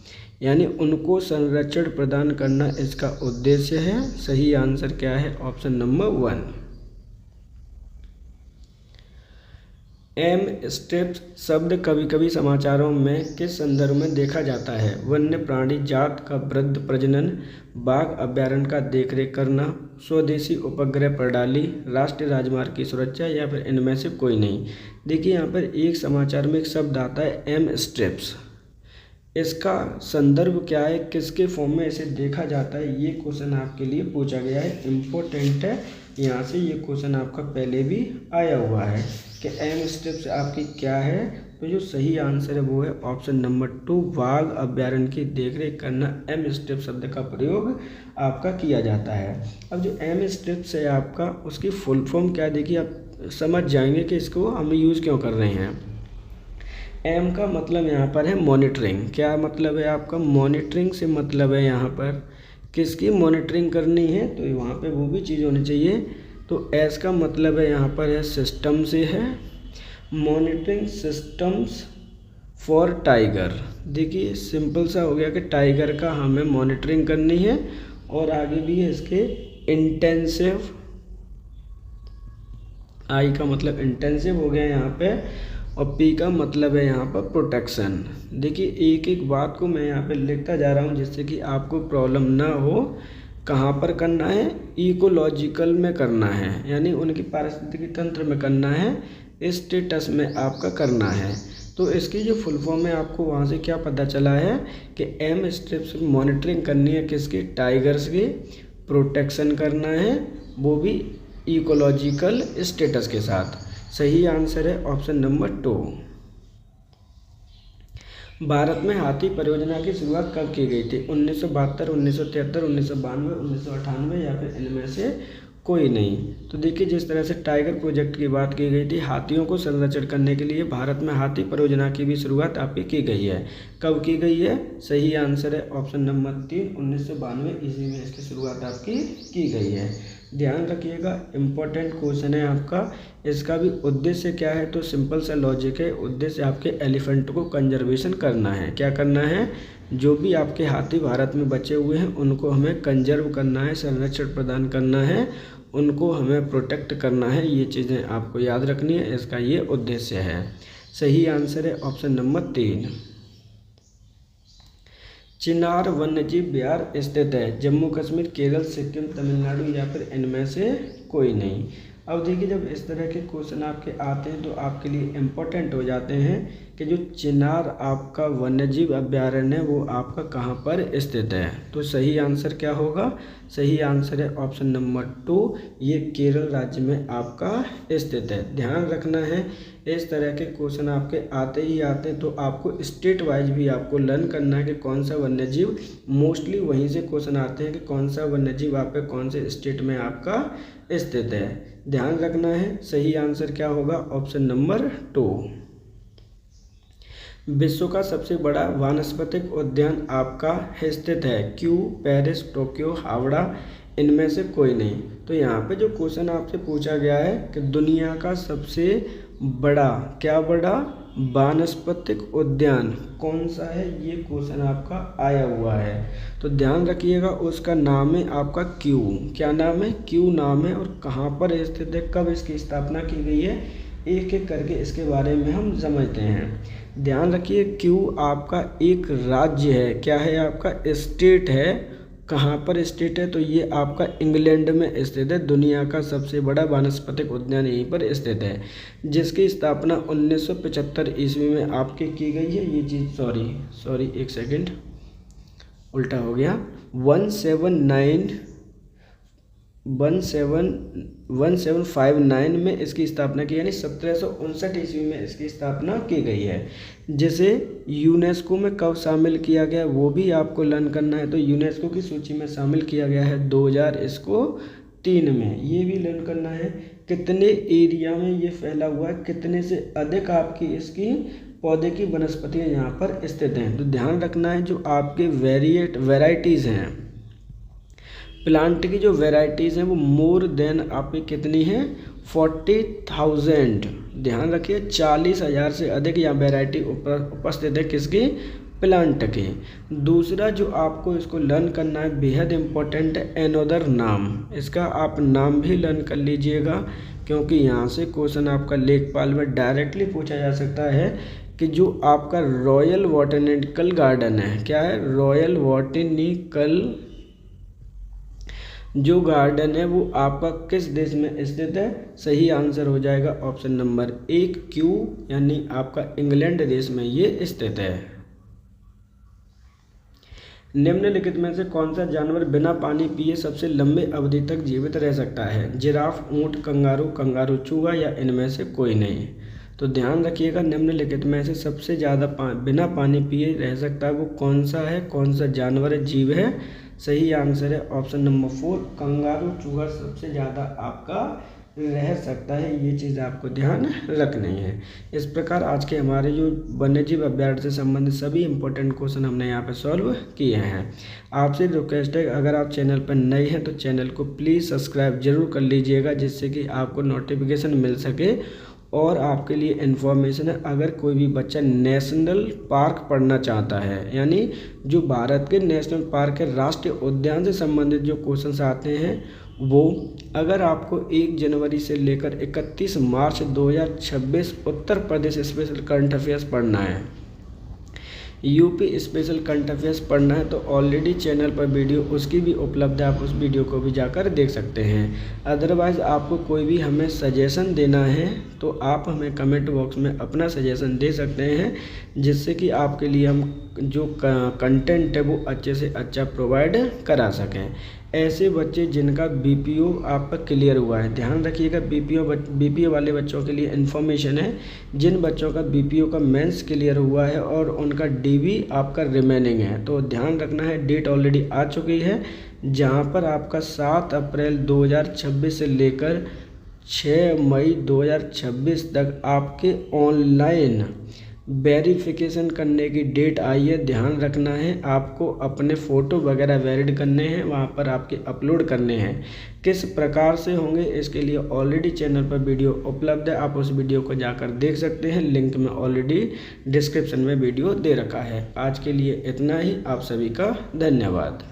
A: यानी उनको संरक्षण प्रदान करना इसका उद्देश्य है। सही आंसर क्या है? Option number 1। एम स्ट्रिप्स शब्द कभी कभी समाचारों में किस संदर्भ में देखा जाता है? वन्य प्राणी जात का वृद्धि प्रजनन, बाघ अभयारण्य का देखरेख करना, स्वदेशी उपग्रह प्रणाली, राष्ट्रीय राजमार्ग की सुरक्षा, या फिर इनमें से कोई नहीं। देखिए यहाँ पर एक समाचार में एक शब्द आता है एम स्ट्रिप्स। इसका संदर्भ क्या है, किसके फॉर्म में इसे देखा जाता है, ये क्वेश्चन आपके लिए पूछा गया है, इम्पोर्टेंट है। यहाँ से ये क्वेश्चन आपका पहले भी आया हुआ है कि एम स्ट्रिप्स आपकी क्या है। तो जो सही आंसर है वो है ऑप्शन नंबर 2, बाघ अभयारण्य की देखरेख करना। एम स्ट्रिप शब्द का प्रयोग आपका किया जाता है। अब जो एम स्ट्रिप्स है आपका, उसकी फुल फॉर्म क्या, देखिए आप समझ जाएंगे कि इसको हम यूज़ क्यों कर रहे हैं। एम का मतलब यहाँ पर है मॉनिटरिंग। क्या मतलब है आपका? मॉनिटरिंग से मतलब है यहाँ पर किसकी मॉनिटरिंग करनी है, तो वहाँ पे वो भी चीज़ होनी चाहिए। तो एस का मतलब है यहाँ पर है सिस्टम से है, मॉनिटरिंग सिस्टम्स फॉर टाइगर। देखिए सिंपल सा हो गया कि टाइगर का हमें मॉनिटरिंग करनी है, और आगे भी है इसके इंटेंसिव, आई का मतलब इंटेंसिव हो गया यहाँ पे, और पी का मतलब है यहाँ पर प्रोटेक्शन। देखिए एक एक बात को मैं यहाँ पे लिखता जा रहा हूँ जिससे कि आपको प्रॉब्लम ना हो। कहाँ पर करना है? इकोलॉजिकल में करना है, यानी उनकी पारिस्थितिकी तंत्र में करना है, स्टेटस में आपका करना है। तो इसकी जो फुल फॉर्म है आपको वहाँ से क्या पता चला है कि एम स्ट्रिप्स मॉनिटरिंग करनी है किसकी? टाइगर्स की, प्रोटेक्शन करना है वो भी इकोलॉजिकल स्टेटस के साथ। सही आंसर है ऑप्शन नंबर 2। भारत में हाथी परियोजना की शुरुआत कब की गई थी? 1972, 1973, 1992, 1998, या फिर इनमें से कोई नहीं। तो देखिए जिस तरह से टाइगर प्रोजेक्ट की बात की गई थी, हाथियों को संरक्षण करने के लिए भारत में हाथी परियोजना की भी शुरुआत आपकी की गई है। कब की गई है? सही आंसर है ऑप्शन नंबर 3, 1992 ईस्वी में इसकी शुरुआत आपकी की गई है। ध्यान रखिएगा, इम्पोर्टेंट क्वेश्चन है आपका। इसका भी उद्देश्य क्या है? तो सिंपल सा लॉजिक है, उद्देश्य आपके एलिफेंट को कंजर्वेशन करना है। क्या करना है? जो भी आपके हाथी भारत में बचे हुए हैं उनको हमें कंजर्व करना है, संरक्षण प्रदान करना है, उनको हमें प्रोटेक्ट करना है। ये चीज़ें आपको याद रखनी है, इसका ये उद्देश्य है। सही आंसर है ऑप्शन नंबर 3। चिनार वन्यजीव विहार स्थित है जम्मू कश्मीर, केरल, सिक्किम, तमिलनाडु, या फिर इनमें से कोई नहीं। अब देखिए जब इस तरह के क्वेश्चन आपके आते हैं तो आपके लिए इम्पोर्टेंट हो जाते हैं कि जो चिनार आपका वन्यजीव अभयारण्य है वो आपका कहाँ पर स्थित है। तो सही आंसर क्या होगा? सही आंसर है ऑप्शन नंबर 2, ये केरल राज्य में आपका स्थित है। ध्यान रखना है, इस तरह के क्वेश्चन आपके आते ही आते हैं, तो आपको स्टेट वाइज भी आपको लर्न करना है कि कौन सा वन्यजीव, मोस्टली वहीं से क्वेश्चन आते हैं कि कौन सा वन्यजीव आपके कौन से स्टेट में आपका स्थित है। ध्यान रखना है, सही आंसर क्या होगा? Option number 2। विश्व का सबसे बड़ा वानस्पतिक उद्यान आपका स्थित है क्यू, पेरिस, टोक्यो, हावड़ा, इनमें से कोई नहीं। तो यहाँ पे जो क्वेश्चन आपसे पूछा गया है कि दुनिया का सबसे बड़ा, क्या बड़ा, वानस्पतिक उद्यान कौन सा है, ये क्वेश्चन आपका आया हुआ है। तो ध्यान रखिएगा, उसका नाम है आपका क्यू। क्या नाम है? क्यू नाम है। और कहाँ पर स्थित है, कब इसकी स्थापना की गई है, एक एक करके इसके बारे में हम समझते हैं। ध्यान रखिए, क्यू आपका एक राज्य है। क्या है? आपका स्टेट है। कहाँ पर स्टेट है? तो ये आपका इंग्लैंड में स्थित है। दुनिया का सबसे बड़ा वानस्पतिक उद्यान यहीं पर स्थित है, जिसकी स्थापना 1975 ईस्वी में आपके की गई है। ये चीज़ सॉरी एक सेकंड, उल्टा हो गया। 1759 में इसकी स्थापना की, यानी 1759 ईस्वी में इसकी स्थापना की गई है। जिसे यूनेस्को में कब शामिल किया गया वो भी आपको लर्न करना है। तो यूनेस्को की सूची में शामिल किया गया है 2003 में। ये भी लर्न करना है कितने एरिया में ये फैला हुआ है, कितने से अधिक आपकी इसकी पौधे की वनस्पतियाँ यहाँ पर स्थित हैं। तो ध्यान रखना है जो आपके वेराइटीज़ हैं, प्लांट की जो वेराइटीज़ हैं वो मोर देन आपकी कितनी हैं 40,000। ध्यान रखिए 40,000 से अधिक यहाँ वेराइटी उपस्थित है किसकी, प्लांट के। दूसरा जो आपको इसको लर्न करना है बेहद इम्पोर्टेंट है एनोदर नाम। इसका आप नाम भी लर्न कर लीजिएगा, क्योंकि यहाँ से क्वेश्चन आपका लेखपाल में डायरेक्टली पूछा जा सकता है कि जो आपका रॉयल बॉटनिकल गार्डन है, क्या है, रॉयल बॉटनिकल जो गार्डन है वो आपका किस देश में स्थित है। सही आंसर हो जाएगा ऑप्शन नंबर 1 क्यू, यानी आपका इंग्लैंड देश में ये स्थित है। निम्नलिखित में से कौन सा जानवर बिना पानी पिए सबसे लंबे अवधि तक जीवित रह सकता है। जिराफ, ऊंट, कंगारू, चूहा या इनमें से कोई नहीं। तो ध्यान रखिएगा निम्नलिखित में से सबसे ज़्यादा बिना पानी पिए रह सकता है वो कौन सा है, कौन सा जानवर है, जीव है। सही आंसर है ऑप्शन नंबर 4 कंगारू, चूहा सबसे ज़्यादा आपका रह सकता है। ये चीज़ आपको ध्यान रखनी है। इस प्रकार आज के हमारे जो वन्यजीव अभ्यारण्य से संबंधित सभी इंपॉर्टेंट क्वेश्चन हमने यहाँ पे सॉल्व किए हैं। आपसे रिक्वेस्ट है अगर आप चैनल पर नए हैं तो चैनल को प्लीज़ सब्सक्राइब जरूर कर लीजिएगा, जिससे कि आपको नोटिफिकेशन मिल सके। और आपके लिए इन्फॉर्मेशन है, अगर कोई भी बच्चा नेशनल पार्क पढ़ना चाहता है, यानी जो भारत के नेशनल पार्क है, राष्ट्रीय उद्यान से संबंधित जो क्वेश्चंस आते हैं वो अगर आपको 1 जनवरी से लेकर 31 मार्च 2026 Uttar Pradesh special current affairs पढ़ना है, यूपी स्पेशल करंट अफेयर्स पढ़ना है, तो ऑलरेडी चैनल पर वीडियो उसकी भी उपलब्ध है, आप उस वीडियो को भी जाकर देख सकते हैं। अदरवाइज़ आपको कोई भी हमें सजेशन देना है तो आप हमें कमेंट बॉक्स में अपना सजेशन दे सकते हैं, जिससे कि आपके लिए हम जो कंटेंट है वो अच्छे से अच्छा प्रोवाइड करा सकें। ऐसे बच्चे जिनका बीपीओ आपका क्लियर हुआ है, ध्यान रखिएगा बीपीओ वाले बच्चों के लिए इन्फॉर्मेशन है। जिन बच्चों का बीपीओ का मेंस क्लियर हुआ है और उनका डीवी आपका रिमेनिंग है, तो ध्यान रखना है डेट ऑलरेडी आ चुकी है, जहां पर आपका 7 अप्रैल 2026 से लेकर 6 मई 2026 तक आपके ऑनलाइन वेरिफिकेशन करने की डेट आई है। ध्यान रखना है आपको अपने फ़ोटो वगैरह वैलिड करने हैं, वहाँ पर आपके अपलोड करने हैं। किस प्रकार से होंगे इसके लिए ऑलरेडी चैनल पर वीडियो उपलब्ध है, आप उस वीडियो को जाकर देख सकते हैं। लिंक में ऑलरेडी डिस्क्रिप्शन में वीडियो दे रखा है। आज के लिए इतना ही, आप सभी का धन्यवाद।